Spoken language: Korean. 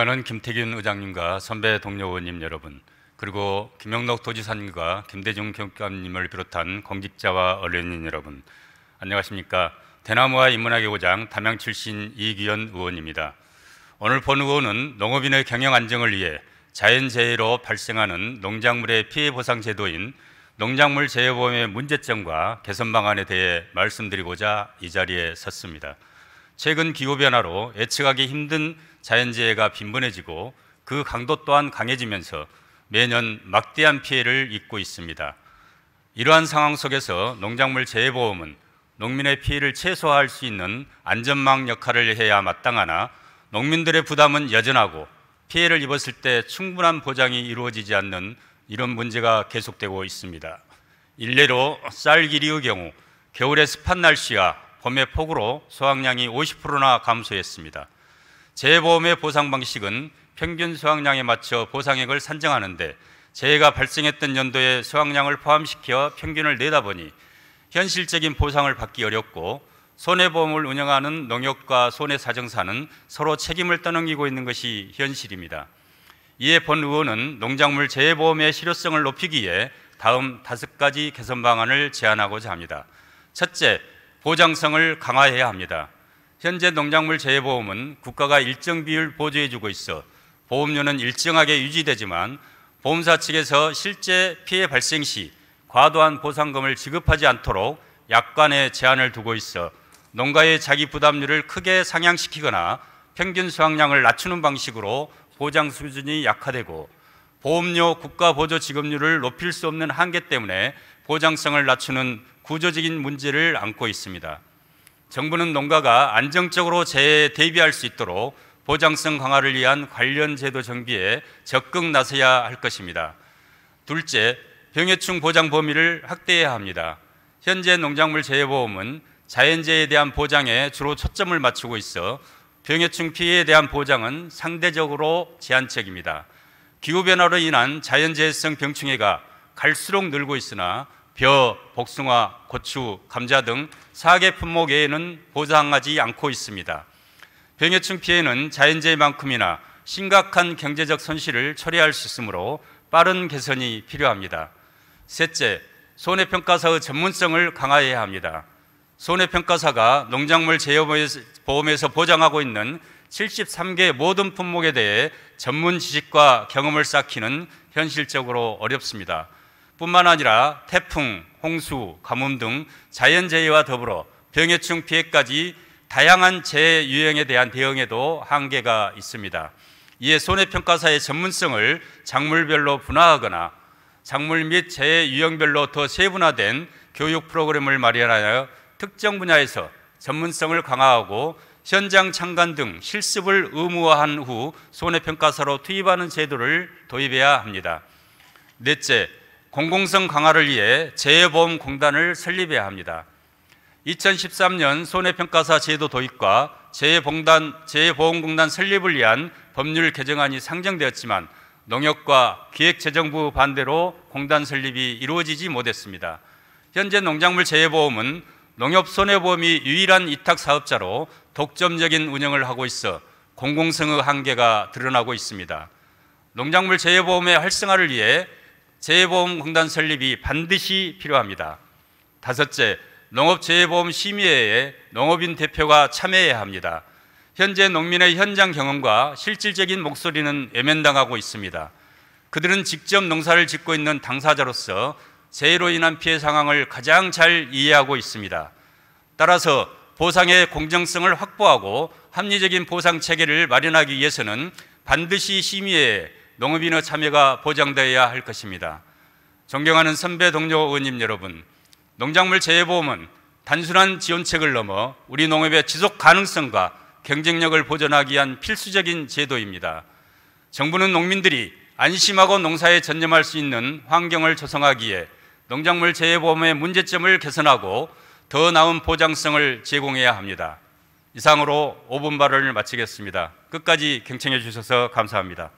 존경하는 김태균 의장님과 선배 동료 의원님 여러분, 그리고 김영록 도지사님과 김대중 경감님을 비롯한 공직자와 언론인 여러분, 안녕하십니까. 대나무와 인문학의 고장 담양 출신 이기현 의원입니다. 오늘 본 의원은 농업인의 경영 안정을 위해 자연재해로 발생하는 농작물의 피해 보상 제도인 농작물 재해보험의 문제점과 개선 방안에 대해 말씀드리고자 이 자리에 섰습니다. 최근 기후변화로 예측하기 힘든 자연재해가 빈번해지고 그 강도 또한 강해지면서 매년 막대한 피해를 입고 있습니다. 이러한 상황 속에서 농작물 재해보험은 농민의 피해를 최소화할 수 있는 안전망 역할을 해야 마땅하나 농민들의 부담은 여전하고 피해를 입었을 때 충분한 보장이 이루어지지 않는 이런 문제가 계속되고 있습니다. 일례로 쌀 기리의 경우 겨울의 습한 날씨와 봄의 폭우로 수확량이 50%나 감소했습니다. 재해보험의 보상 방식은 평균 수확량에 맞춰 보상액을 산정하는데 재해가 발생했던 연도의 수확량을 포함시켜 평균을 내다보니 현실적인 보상을 받기 어렵고 손해보험을 운영하는 농협과 손해사정사는 서로 책임을 떠넘기고 있는 것이 현실입니다. 이에 본 의원은 농작물 재해보험의 실효성을 높이기 위해 다음 5가지 개선 방안을 제안하고자 합니다. 첫째, 보장성을 강화해야 합니다. 현재 농작물 재해보험은 국가가 일정 비율 보조해주고 있어 보험료는 일정하게 유지되지만 보험사 측에서 실제 피해 발생 시 과도한 보상금을 지급하지 않도록 약관에 제한을 두고 있어 농가의 자기 부담률을 크게 상향시키거나 평균 수확량을 낮추는 방식으로 보장 수준이 약화되고 보험료 국가 보조 지급률을 높일 수 없는 한계 때문에 보장성을 낮추는 구조적인 문제를 안고 있습니다. 정부는 농가가 안정적으로 재해에 대비할 수 있도록 보장성 강화를 위한 관련 제도 정비에 적극 나서야 할 것입니다. 둘째, 병해충 보장 범위를 확대해야 합니다. 현재 농작물 재해보험은 자연재해에 대한 보장에 주로 초점을 맞추고 있어 병해충 피해에 대한 보장은 상대적으로 제한적입니다. 기후변화로 인한 자연재해성 병충해가 갈수록 늘고 있으나 벼, 복숭아, 고추, 감자 등 사계 품목 외에는 보장하지 않고 있습니다. 병해충 피해는 자연재해만큼이나 심각한 경제적 손실을 초래할 수 있으므로 빠른 개선이 필요합니다. 셋째, 손해평가사의 전문성을 강화해야 합니다. 손해평가사가 농작물 재해보험에서 보장하고 있는 73개 모든 품목에 대해 전문 지식과 경험을 쌓기는 현실적으로 어렵습니다. 뿐만 아니라 태풍, 홍수, 가뭄 등 자연재해와 더불어 병해충 피해까지 다양한 재해 유형에 대한 대응에도 한계가 있습니다. 이에 손해평가사의 전문성을 작물별로 분화하거나 작물 및 재해 유형별로 더 세분화된 교육 프로그램을 마련하여 특정 분야에서 전문성을 강화하고 현장 참관 등 실습을 의무화한 후 손해평가사로 투입하는 제도를 도입해야 합니다. 넷째, 공공성 강화를 위해 재해보험공단을 설립해야 합니다. 2013년 손해평가사 제도 도입과 재해보험공단 설립을 위한 법률 개정안이 상정되었지만 농협과 기획재정부 반대로 공단 설립이 이루어지지 못했습니다. 현재 농작물 재해보험은 농협 손해보험이 유일한 위탁 사업자로 독점적인 운영을 하고 있어 공공성의 한계가 드러나고 있습니다. 농작물 재해보험의 활성화를 위해 재해보험공단 설립이 반드시 필요합니다. 다섯째, 농업재해보험 심의회에 농업인 대표가 참여해야 합니다. 현재 농민의 현장 경험과 실질적인 목소리는 외면당하고 있습니다. 그들은 직접 농사를 짓고 있는 당사자로서 재해로 인한 피해 상황을 가장 잘 이해하고 있습니다. 따라서 보상의 공정성을 확보하고 합리적인 보상 체계를 마련하기 위해서는 반드시 심의회에 농업인의 참여가 보장되어야 할 것입니다. 존경하는 선배 동료 의원님 여러분, 농작물 재해보험은 단순한 지원책을 넘어 우리 농업의 지속 가능성과 경쟁력을 보존하기 위한 필수적인 제도입니다. 정부는 농민들이 안심하고 농사에 전념할 수 있는 환경을 조성하기에 농작물 재해보험의 문제점을 개선하고 더 나은 보장성을 제공해야 합니다. 이상으로 5분 발언을 마치겠습니다. 끝까지 경청해 주셔서 감사합니다.